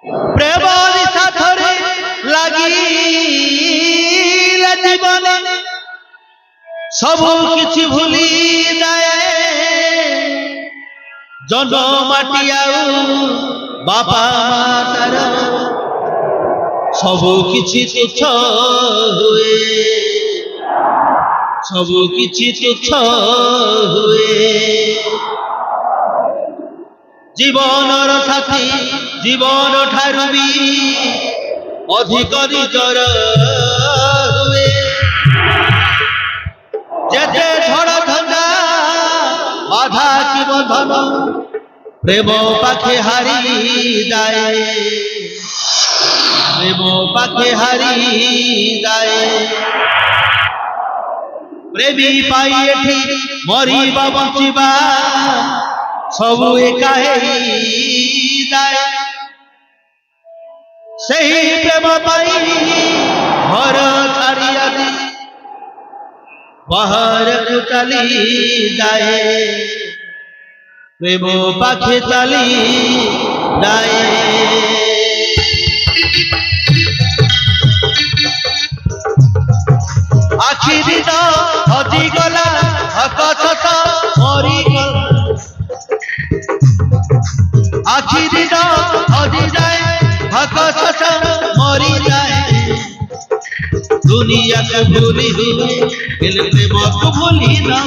প্রেম সাথরে লাগিলে জীবনে সবু কিছু ভুলি যায় জন্ম মাটি আউ বাপা মাতার সবু কিছু তুচ্ছ হুয়ে সবু কিছু তুচ্ছ হুয়ে জীবনর সাথী জীবন ঠারু বি অধিক নিজর হুয়ে যেতে ঝড় ঝঞ্ঝা বাধা কি বন্ধন প্রেম পাখে হারি যায় প্রেম পাখে হারি যায় প্রেমী পাই এঠি মরিবা বঞ্চিবা সবু একা হেরি যায় সেই প্রেম পাই ঘর ছাড়িয়া দি বাহার চালি যায় প্রেম পাখে চালি যায় আখি দিন হজিগলা হকছস মরিগলা আখি দিন হজি যায় হকছস মরি যায় দুনিয়া কে ভুলি হুয়ে দিল প্রেম কো ভুলি না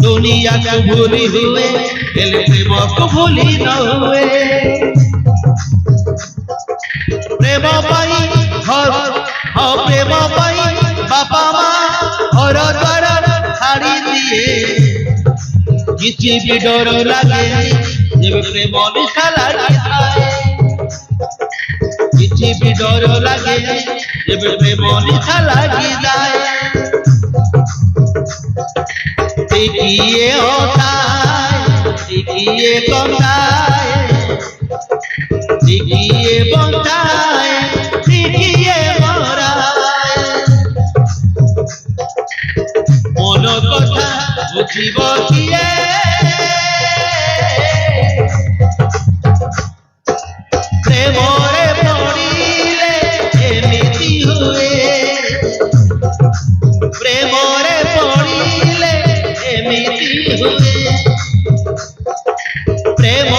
दुनिया को भूली हुए दिल प्रेम को भूली न हुए प्रेम पाई घर हाँ प्रेम पाई बापा माँ घर द्वार छाड़ी दिए किसी भी डर लगे जब प्रेम निशा लगी जाए किसी भी डर लगे जब प्रेम निशा लगी जाए टिकिए होताए टिकिए बंधाए टिकिए बंधाए टिकिए मराए मन कथा बुझिब किए प्रेमरे पड़िले एमिति हुए प्रेमरे पड़िले एमिति हुए प्रेम